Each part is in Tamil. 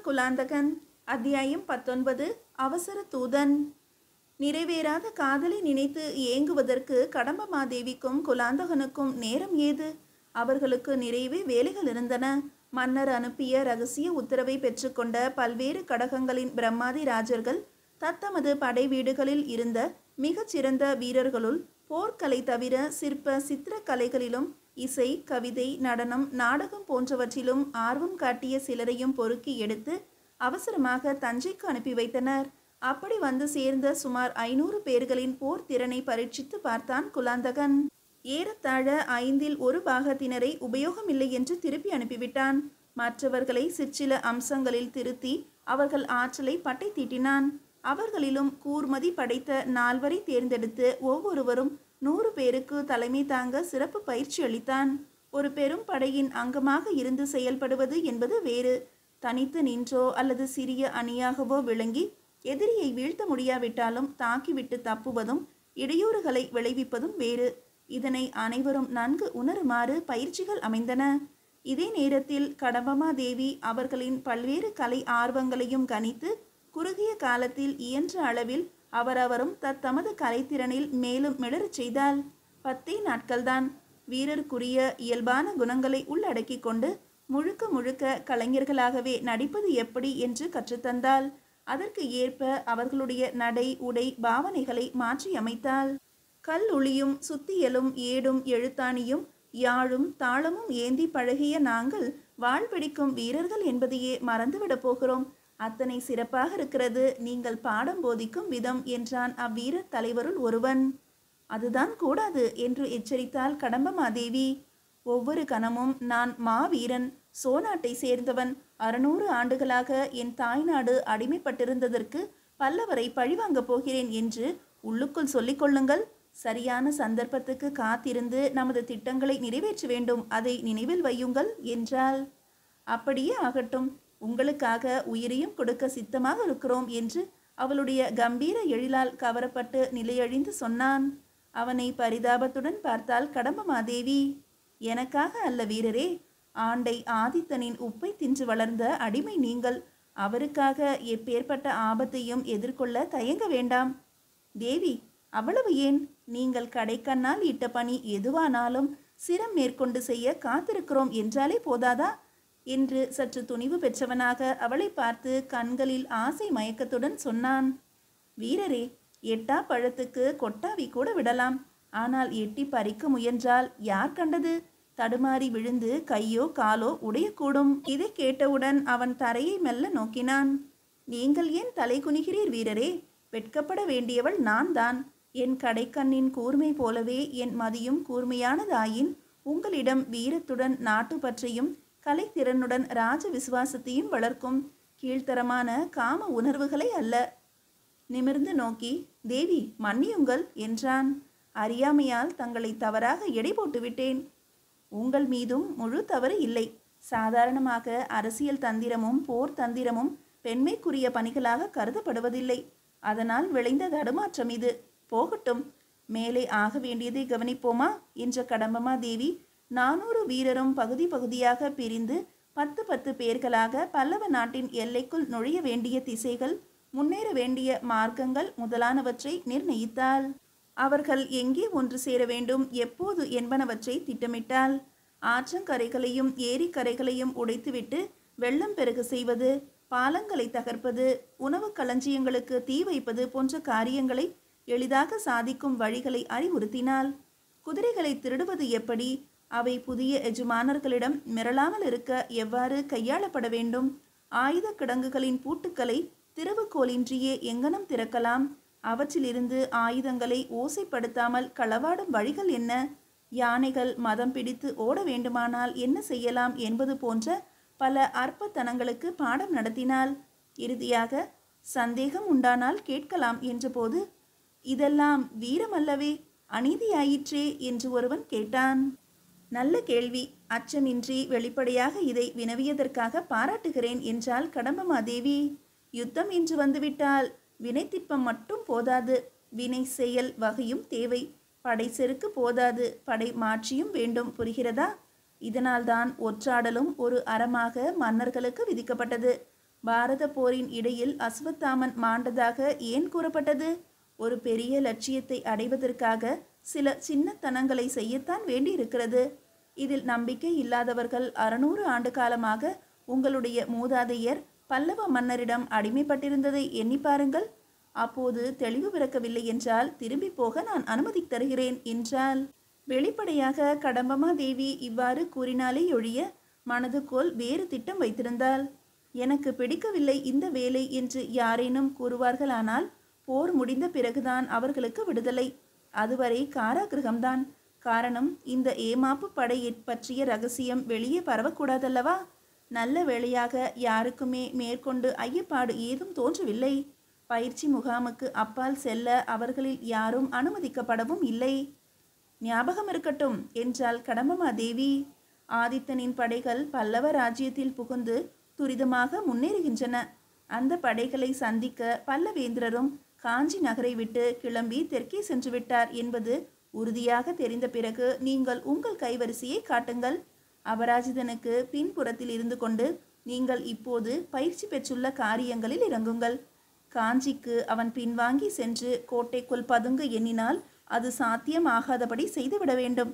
குலாந்தகன். அத்தியாயம் 19. அவசர தூதன். நிறைவேறாத காதலை நினைத்து ஏங்குவதற்கு கடம்பமாதேவிக்கும் குலாந்தகனுக்கும் நேரம் ஏது? அவர்களுக்கு நிறைவே வேலைகள் இருந்தன. மன்னர் அனுப்பிய இரகசிய உத்தரவை பெற்றுக்கொண்ட பல்வேறு கடகங்களின் பிரம்மாதி ராஜர்கள் தத்தமது படை வீடுகளில் இருந்த மிகச்சிறந்த வீரர்களுள் போர்க்கலை தவிர சிற்ப சித்திர கலைகளிலும் இசை, கவிதை, நடனம், நாடகம் போன்றவற்றிலும் ஆர்வம் காட்டிய சிலரையும் பொறுக்கி எடுத்து அவசரமாக தஞ்சைக்கு அனுப்பி வைத்தனர். அப்படி வந்து சேர்ந்த சுமார் 500 பேர்களின் போர் திறனை பரீட்சித்து பார்த்தான் குலாந்தகன். ஏறத்தாழ 1/5 பாகத்தினரை உபயோகமில்லை என்று திருப்பி அனுப்பிவிட்டான். மற்றவர்களை சிற்சில அம்சங்களில் திருத்தி அவர்கள் ஆற்றலை பட்டை தீட்டினான். அவர்களிலும் கூர்மதி படைத்த 4 தேர்ந்தெடுத்து ஒவ்வொருவரும் 100 பேருக்கு தலைமை தாங்க சிறப்பு பயிற்சி அளித்தான். ஒரு பெரும் படையின் அங்கமாக இருந்து செயல்படுவது என்பது வேறு. தனித்து நின்றோ அல்லது சிறிய அணியாகவோ விளங்கி எதிரியை வீழ்த்த முடியாவிட்டாலும் தாக்கிவிட்டு தப்புவதும் இடையூறுகளை விளைவிப்பதும் வேறு. இதனை அனைவரும் நன்கு உணருமாறு பயிற்சிகள் அமைந்தன. இதே நேரத்தில் கடம்பமாதேவி அவர்களின் பல்வேறு கலை ஆர்வங்களையும் கணித்து குறுகிய காலத்தில் இயன்ற அளவில் அவரவரும் தத்தமது கலைத்திறனில் மேலும் மிளறச் செய்தால் 10 நாட்கள்தான் வீரருக்குரிய இயல்பான குணங்களை உள்ளடக்கி கொண்டு முழுக்க முழுக்க கலைஞர்களாகவே நடிப்பது எப்படி என்று கற்றுத்தந்தாள். அதற்கு ஏற்ப அவர்களுடைய நடை, உடை, பாவனைகளை மாற்றி அமைத்தாள். கல் உளியும் சுத்தியலும் ஏடும் எழுத்தாணியும் யாழும் தாளமும் ஏந்தி பழகிய நாங்கள் வாழ்பிடிக்கும் வீரர்கள் என்பதையே மறந்துவிடப் போகிறோம். அத்தனை சிறப்பாக இருக்கிறது நீங்கள் பாடம் போதிக்கும் விதம் என்றான் அவ்வீரர் தலைவருள் ஒருவன். அதுதான் கூடாது என்று எச்சரித்தாள் கடம்பமாதேவி. ஒவ்வொரு கணமும் நான் மாவீரன், சோநாட்டை சேர்ந்தவன், 600 ஆண்டுகளாக என் தாய்நாடு அடிமைப்பட்டிருந்ததற்கு பல்லவரை பழிவாங்கப் போகிறேன் என்று உள்ளுக்குள் சொல்லிக் கொள்ளுங்கள். சரியான சந்தர்ப்பத்துக்கு காத்திருந்து நமது திட்டங்களை நிறைவேற்ற வேண்டும். அதை நினைவில் வையுங்கள் என்றாள். அப்படியே ஆகட்டும், உங்களுக்காக உயிரையும் கொடுக்க சித்தமாக இருக்கிறோம் என்று அவளுடைய கம்பீர எழிலால் கவரப்பட்டு நிலையழிந்து சொன்னான். அவனை பரிதாபத்துடன் பார்த்தாள் கடம்பமாதேவி. எனக்காக அல்ல வீரரே, ஆண்டை ஆதித்தனின் உப்பை தின்று வளர்ந்த அடிமை நீங்கள். அவருக்காக எப்பேற்பட்ட ஆபத்தையும் எதிர்கொள்ள தயங்க வேண்டாம். தேவி, அவ்வளவு ஏன்? நீங்கள் கடைக்கண்ணால் இட்ட பணி எதுவானாலும் சிரம் மேற்கொண்டு செய்ய காத்திருக்கிறோம் என்றாலே போதாதா என்று சற்று துணிவு பெற்றவனாக அவளை பார்த்து கண்களில் ஆசை மயக்கத்துடன் சொன்னான். வீரரே, எட்டா பழத்துக்கு கொட்டாவி கூட விடலாம். ஆனால் எட்டி பறிக்க முயன்றால் யார் கண்டது? தடுமாறி விழுந்து கையோ காலோ உடையக்கூடும். இதை கேட்டவுடன் அவன் தரையை மெல்ல நோக்கினான். நீங்கள் ஏன் தலை குனிகிறீர் வீரரே? வெட்கப்பட வேண்டியவள் நான் தான். என் கடைக்கண்ணின் கூர்மை போலவே என் மதியும் கூர்மையானதாயின் உங்களிடம் வீரத்துடன் நாட்டு பற்றையும் கலைத்திறனுடன் ராஜ விசுவாசத்தையும் வளர்க்கும் கீழ்த்தரமான காம உணர்வுகளை அல்ல. நிமிர்ந்து நோக்கி, தேவி மன்னியுங்கள் என்றான். அறியாமையால் தங்களை தவறாக எடை போட்டுவிட்டேன். உங்கள் மீதும் முழு தவறு இல்லை. சாதாரணமாக அரசியல் தந்திரமும் போர் தந்திரமும் பெண்மைக்குரிய பணிகளாக கருதப்படுவதில்லை. அதனால் விளைந்த தடுமாற்றம் இது. போகட்டும், மேலே ஆக வேண்டியதை கவனிப்போமா என்ற கடம்பமாதேவி 400 வீரரும் பகுதி பகுதியாக பிரிந்து 10 பேர்களாக பல்லவ நாட்டின் எல்லைக்குள் நுழைய வேண்டிய திசைகள், முன்னேற வேண்டிய மார்க்கங்கள் முதலானவற்றை நிர்ணயித்தாள். அவர்கள் எங்கே ஒன்று சேர வேண்டும், எப்போது என்பனவற்றை திட்டமிட்டாள். ஆற்றங்கரைகளையும் ஏரிக்கரைகளையும் உடைத்துவிட்டு வெள்ளம் பெருக செய்வது, பாலங்களை தகர்ப்பது, உணவு களஞ்சியங்களுக்கு தீ வைப்பது போன்ற காரியங்களை எளிதாக சாதிக்கும் வழிகளை அறிவுறுத்தினாள். குதிரைகளை திருடுவது எப்படி, அவை புதிய எஜமானர்களிடம் மிரளாமல் இருக்க எவ்வாறு கையாளப்பட வேண்டும், ஆயுத கிடங்குகளின் பூட்டுக்களை திறவுகோலின்றியே எங்கனம் திறக்கலாம், அவற்றிலிருந்து ஆயுதங்களை ஓசைப்படுத்தாமல் களவாடும் வழிகள் என்ன, யானைகள் மதம் பிடித்து ஓட வேண்டுமானால் என்ன செய்யலாம் என்பது போன்ற பல அற்பத்தனங்களுக்கு பாடம் நடத்தினாள். இறுதியாக சந்தேகம் உண்டானால் கேட்கலாம் என்றபோது, இதெல்லாம் வீரமல்லவே, அநீதியாயிற்றே என்று ஒருவன் கேட்டான். நல்ல கேள்வி. அச்சமின்றி வெளிப்படையாக இதை வினவியதற்காக பாராட்டுகிறேன் என்றாள் கடம்பமாதேவி. யுத்தம் என்று வந்துவிட்டால் வினைத்திட்பம் மட்டும் போதாது, வினை செயல் வகையும் தேவை. படை செருக்கு போதாது, படை மாற்றியும் வேண்டும். புரிகிறதா? இதனால்தான் ஒற்றாடலும் ஒரு அறமாக மன்னர்களுக்கு விதிக்கப்பட்டது. பாரத போரின் இடையில் அஸ்வத்தாமன் மாண்டதாக ஏன் கூறப்பட்டது? ஒரு பெரிய லட்சியத்தை அடைவதற்காக சில சின்னத்தனங்களை செய்யத்தான் வேண்டியிருக்கிறது. இதில் நம்பிக்கை இல்லாதவர்கள் 600 ஆண்டு காலமாக உங்களுடைய மூதாதையர் பல்லவ மன்னரிடம் அடிமைப்பட்டிருந்ததை எண்ணி பாருங்கள். அப்போது தெளிவு பிறக்கவில்லை என்றால் திரும்பி போக நான் அனுமதி தருகிறேன் என்றாள். வெளிப்படையாக கடம்பமாதேவி இவ்வாறு கூறினாலே ஒழிய மனதுக்குள் வேறு திட்டம் வைத்திருந்தாள். எனக்கு பிடிக்கவில்லை இந்த வேலை என்று யாரேனும் கூறுவார்களானால் போர் முடிந்த பிறகுதான் அவர்களுக்கு விடுதலை. அதுவரை காராகிரகம்தான். காரணம், இந்த ஏமாப்பு படையை பற்றிய ரகசியம் வெளியே பரவக்கூடாதல்லவா? நல்ல வேளையாக யாருக்குமே மேற்கொண்டு ஐயப்பாடு ஏதும் தோன்றவில்லை. பயிற்சி முகாமுக்கு அப்பால் செல்ல அவர்களில் யாரும் அனுமதிக்கப்படவும் இல்லை. ஞாபகம் இருக்கட்டும் என்றாள் கடம்பமாதேவி. ஆதித்தனின் படைகள் பல்லவ ராஜ்யத்தில் புகுந்து துரிதமாக முன்னேறுகின்றன. அந்த படைகளை சந்திக்க பல்லவேந்திரரும் காஞ்சி நகரை விட்டு கிளம்பி தெற்கே சென்று விட்டார் என்பது உறுதியாக தெரிந்த பிறகு நீங்கள் உங்கள் கைவரிசையை காட்டுங்கள். அபராஜிதனுக்கு பின்புறத்தில் இருந்து கொண்டு நீங்கள் இப்போது பயிற்சி பெற்றுள்ள காரியங்களில் இறங்குங்கள். காஞ்சிக்கு அவன் பின்வாங்கி சென்று கோட்டைக்குள் பதுங்க எண்ணினால் அது சாத்தியமாகாதபடி செய்துவிட வேண்டும்.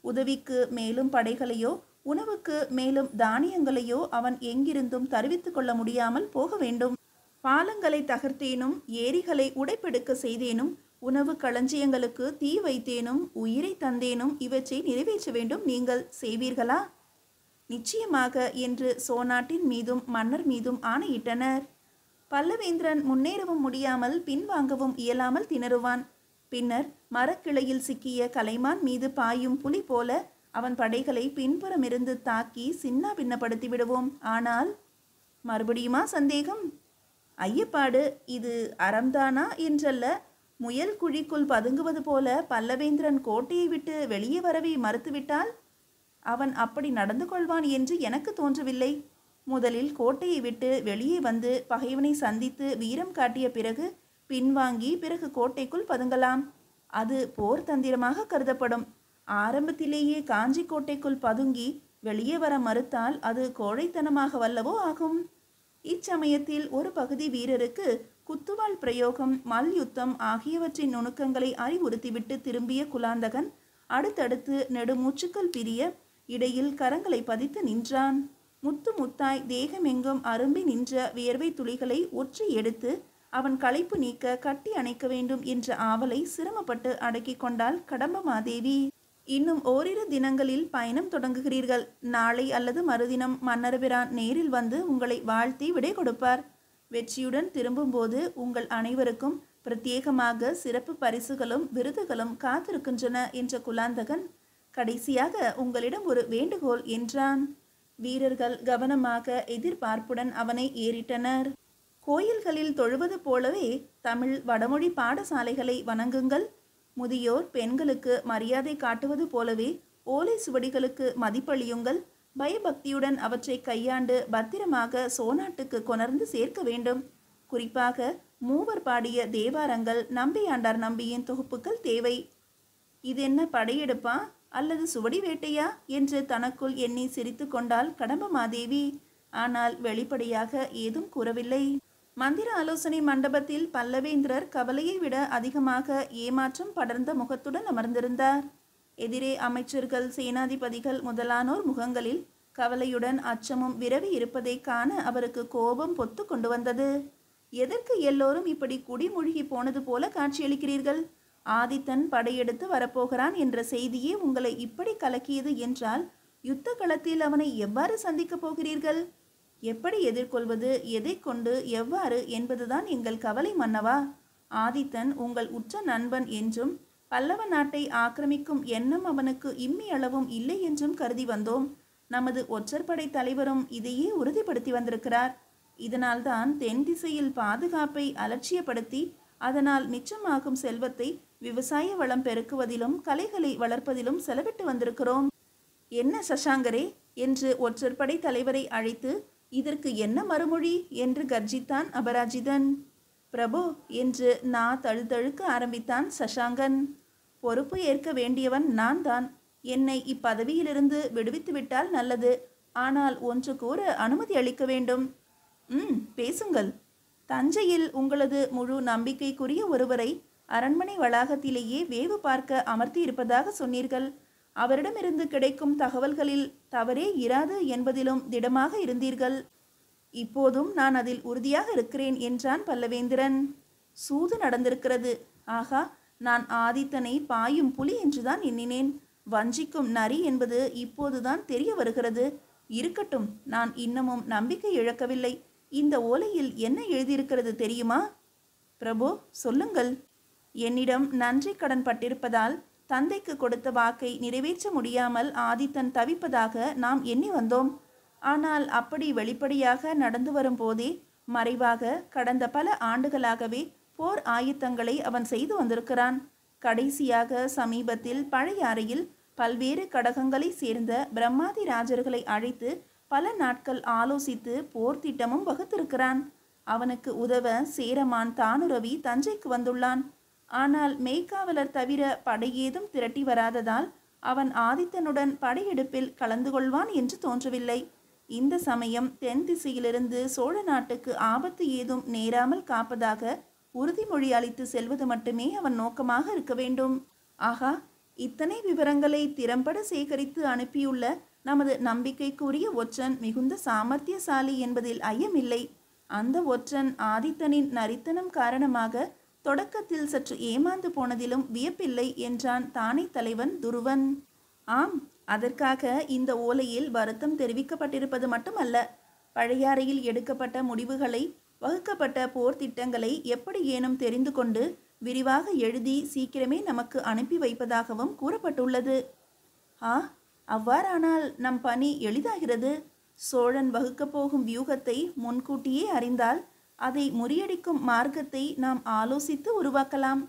உதவிக்கு மேலும் படைகளையோ உணவுக்கு மேலும் தானியங்களையோ அவன் எங்கிருந்தும் தருவித்து கொள்ள முடியாமல் போக வேண்டும். பாலங்களை தகர்த்தேனும் ஏரிகளை உடைப்பெடுக்க செய்தேனும் உணவு களஞ்சியங்களுக்கு தீ வைத்தேனும் உயிரை தந்தேனும் இவற்றை நிறைவேற்ற வேண்டும். நீங்கள் செய்வீர்களா? நிச்சயமாக என்று சோநாட்டின் மீதும் மன்னர் மீதும் ஆணையிட்டனர். பல்லவேந்திரன் முன்னேறவும் முடியாமல் பின்வாங்கவும் இயலாமல் திணறுவான். பின்னர் மரக்கிளையில் சிக்கிய கலைமான் மீது பாயும் புலி போல அவன் படைகளை பின்புறமிருந்து தாக்கி சின்ன பின்னப்படுத்தி விடுவோம். ஆனால் மறுபடியுமா சந்தேகம்? ஐயப்பாடு, இது அறம்தானா என்றல்ல. முயல் குழிக்குள் பதுங்குவது போல பல்லவேந்திரன் கோட்டையை விட்டு வெளியே வரவே மறுத்துவிட்டால் அவன் அப்படி நடந்து கொள்வான் என்று எனக்கு தோன்றவில்லை. முதலில் கோட்டையை விட்டு வெளியே வந்து பகைவனை சந்தித்து வீரம் காட்டிய பிறகு பின்வாங்கி பிறகு கோட்டைக்குள் பதுங்கலாம். அது போர் தந்திரமாக கருதப்படும். ஆரம்பத்திலேயே காஞ்சி கோட்டைக்குள் பதுங்கி வெளியே வர மறுத்தால் அது கோழைத்தனமாக வல்லவோ ஆகும். இச்சமயத்தில் ஒரு பகுதி வீரருக்கு குத்துவாள் பிரயோகம், மல்யுத்தம் ஆகியவற்றின் நுணுக்கங்களை அறிவுறுத்திவிட்டு திரும்பிய குலாந்தகன் அடுத்தடுத்து நெடுமூச்சுக்கள் பிரிய இடையில் கரங்களை பதித்து நின்றான். முத்து முத்தாய் தேகமெங்கும் அரும்பி நின்ற வியர்வை துளிகளை ஒற்றி எடுத்து அவன் களைப்பு நீக்க கட்டி அணைக்க வேண்டும் என்ற ஆவலை சிரமப்பட்டு அடக்கி கொண்டாள் கடம்பமாதேவி. இன்னும் ஓரிரு தினங்களில் பயணம் தொடங்குகிறீர்கள். நாளை அல்லது மறுதினம் மன்னர்பிரான் நேரில் வந்து உங்களை வாழ்த்தி விடை கொடுப்பார். வெற்றியுடன் திரும்பும்போது உங்கள் அனைவருக்கும் பிரத்யேகமாக சிறப்பு பரிசுகளும் விருதுகளும் காத்திருக்கின்றன என்ற குலாந்தகன் கடைசியாக உங்களிடம் ஒரு வேண்டுகோள் என்றான். வீரர்கள் கவனமாக எதிர்பார்ப்புடன் அவனை ஏறிட்டனர். கோயில்களில் தொழுவது போலவே தமிழ் வடமொழி பாடசாலைகளை வணங்குங்கள். முதியோர் பெண்களுக்கு மரியாதை காட்டுவது போலவே ஓலை சுவடிகளுக்கு மதிப்பளியுங்கள். பயபக்தியுடன் அவற்றை கையாண்டு பத்திரமாக சோநாட்டுக்கு கொணர்ந்து சேர்க்க வேண்டும். குறிப்பாக மூவர் பாடிய தேவாரங்கள், நம்பியாண்டார் நம்பியின் தொகுப்புகள் தேவை. இதென்ன படையெடுப்பா அல்லது சுவடி வேட்டையா என்று தனக்குள் எண்ணி சிரித்து கொண்டாள் கடம்பமாதேவி. ஆனால் வெளிப்படையாக ஏதும் கூறவில்லை. மந்திர ஆலோசனை மண்டபத்தில் பல்லவேந்திரர் கவலையை விட அதிகமாக ஏமாற்றம் படர்ந்த முகத்துடன் அமர்ந்திருந்தார். எதிரே அமைச்சர்கள், சேனாதிபதிகள் முதலானோர் முகங்களில் கவலையுடன் அச்சமும் விரவி இருப்பதை காண அவருக்கு கோபம் பொத்து கொண்டு வந்தது. எதற்கு எல்லோரும் இப்படி குடிமூழ்கி போனது போல காட்சியளிக்கிறீர்கள்? ஆதித்தன் படையெடுத்து வரப்போகிறான் என்ற செய்தியே உங்களை இப்படி கலக்கியது என்றால் யுத்த களத்தில் அவனை எவ்வாறு சந்திக்கப் போகிறீர்கள்? எப்படி எதிர்கொள்வது, எதை கொண்டு, எவ்வாறு என்பதுதான் எங்கள் கவலை மன்னவா. ஆதித்தன் உங்கள் உற்ற நண்பன் என்றும் பல்லவ நாட்டை ஆக்கிரமிக்கும் எண்ணம் அவனுக்கு இம்மி அளவும் இல்லை என்றும் கருதி வந்தோம். நமது ஒற்றற்படை தலைவரும் இதையே உறுதிப்படுத்தி வந்திருக்கிறார். இதனால்தான் தென் திசையில் பாதுகாப்பை அலட்சியப்படுத்தி அதனால் மிச்சமாகும் செல்வத்தை விவசாய வளம் பெருக்குவதிலும் கலைகளை வளர்ப்பதிலும் செலவிட்டு வந்திருக்கிறோம். என்ன சசாங்கரே என்று ஒற்றற்படை தலைவரை அழைத்து இதற்கு என்ன மறுமொழி என்று கர்ஜித்தான் அபராஜிதன். பிரபு என்று தழுதழுக்க ஆரம்பித்தான் சசாங்கன். பொறுப்பு ஏற்க வேண்டியவன் நான் தான். என்னை இப்பதவியிலிருந்து விடுவித்து விட்டால் நல்லது. ஆனால் ஒன்று கூற அனுமதி அளிக்க வேண்டும். பேசுங்கள். தஞ்சையில் உங்களது முழு நம்பிக்கைக்குரிய ஒருவரை அரண்மனை வளாகத்திலேயே வேவு பார்க்க அமர்த்தி இருப்பதாக சொன்னீர்கள். அவரிடமிருந்து கிடைக்கும் தகவல்களில் தவறே இராது என்பதிலும் திடமாக இருந்தீர்கள். இப்போதும் நான் அதில் உறுதியாக இருக்கிறேன் என்றான் பல்லவேந்திரன். சூது நடந்திருக்கிறது. ஆகா, நான் ஆதித்தனை பாயும் புலி என்றுதான் எண்ணினேன். வஞ்சிக்கும் நரி என்பது இப்போதுதான் தெரிய வருகிறது. இருக்கட்டும், நான் இன்னமும் நம்பிக்கை இழக்கவில்லை. இந்த ஓலையில் என்ன எழுதியிருக்கிறது தெரியுமா? பிரபு, சொல்லுங்கள். என்னிடம் நன்றி கடன் பட்டிருப்பதால் தந்தைக்கு கொடுத்த வாக்கை நிறைவேற்ற முடியாமல் ஆதித்தன் தவிப்பதாக நாம் எண்ணி வந்தோம். ஆனால் அப்படி வெளிப்படையாக நடந்து வரும் போதே மறைவாக கடந்த பல ஆண்டுகளாகவே போர் ஆயத்தங்களை அவன் செய்து வந்திருக்கிறான். கடைசியாக சமீபத்தில் பழையாறையில் பல்வேறு கடகங்களை சேர்ந்த பிரம்மாதி ராஜர்களை அழைத்து பல நாட்கள் ஆலோசித்து போர் திட்டமும் வகுத்திருக்கிறான். அவனுக்கு உதவ சேரமான் தானுரவி தஞ்சைக்கு வந்துள்ளான். ஆனால் மெய்க்காவலர் தவிர படையேதும் திரட்டி வராததால் அவன் ஆதித்தனுடன் படையெடுப்பில் கலந்து கொள்வான் என்று தோன்றவில்லை. இந்த சமயம் தென் திசையிலிருந்து சோழ நாட்டுக்கு ஆபத்து ஏதும் நேராமல் காப்பதாக உறுதிமொழி அளித்து செல்வது மட்டுமே அவன் நோக்கமாக இருக்க வேண்டும். ஆகா, இத்தனை விவரங்களை திறம்பட சேகரித்து அனுப்பியுள்ள நமது நம்பிக்கைக்குரிய ஒற்றன் மிகுந்த சாமர்த்தியசாலி என்பதில் ஐயமில்லை. அந்த ஒற்றன் ஆதித்தனின் நரித்தனம் காரணமாக தொடக்கத்தில் சற்று ஏமாந்து போனதிலும் வியப்பில்லை என்றான் தானே தலைவன் துருவன். ஆம், அதற்காக இந்த ஓலையில் வருத்தம் தெரிவிக்கப்பட்டிருப்பது மட்டுமல்ல, பழையாறையில் எடுக்கப்பட்ட முடிவுகளை, வகுக்கப்பட்ட போர் திட்டங்களை எப்படி ஏனும் தெரிந்து கொண்டு விரிவாக எழுதி சீக்கிரமே நமக்கு அனுப்பி வைப்பதாகவும் கூறப்பட்டுள்ளது. அவ்வாறானால் நம் பணி எளிதாகிறது. சோழன் வகுக்கப் போகும் வியூகத்தை முன்கூட்டியே அறிந்தால் அதை முறியடிக்கும் மார்க்கத்தை நாம் ஆலோசித்து உருவாக்கலாம்.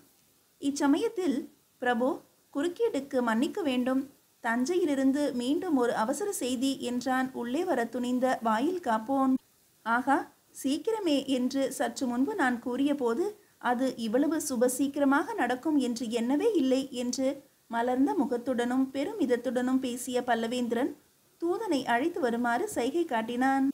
இச்சமயத்தில் பிரபு, குறுக்கீடுக்கு மன்னிக்க வேண்டும். தஞ்சையிலிருந்து மீண்டும் ஒரு அவசர செய்தி என்றான் உள்ளே வர துணிந்த வாயில் காப்போன். ஆகா, சீக்கிரமே என்று சற்று முன்பு நான் கூறிய போது அது இவ்வளவு சுப சீக்கிரமாக நடக்கும் என்று எண்ணவே இல்லை என்று மலர்ந்த முகத்துடனும் பெருமிதத்துடனும் பேசிய பல்லவேந்திரன் தூதனை அழைத்து வருமாறு சைகை காட்டினான்.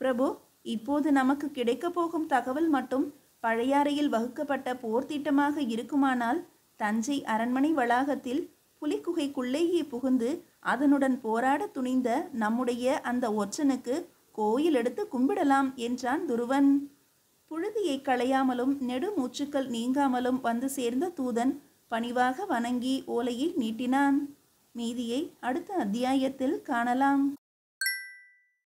பிரபு, இப்போது நமக்கு கிடைக்கப் போகும் தகவல் மட்டும் பழையாறையில் வகுக்கப்பட்ட போர் திட்டமாக இருக்குமானால் தஞ்சை அரண்மனை வளாகத்தில் புலிக்குகைக்குள்ளேயே புகுந்து அதனுடன் போராட துணிந்த நம்முடைய அந்த ஒற்றனுக்கு கோயில் எடுத்து கும்பிடலாம் என்றான் துருவன். புழுதியை களையாமலும் நெடு மூச்சுக்கள் நீங்காமலும் வந்து சேர்ந்த தூதன் பணிவாக வணங்கி ஓலையை நீட்டினான். மீதியை அடுத்த அத்தியாயத்தில் காணலாம்.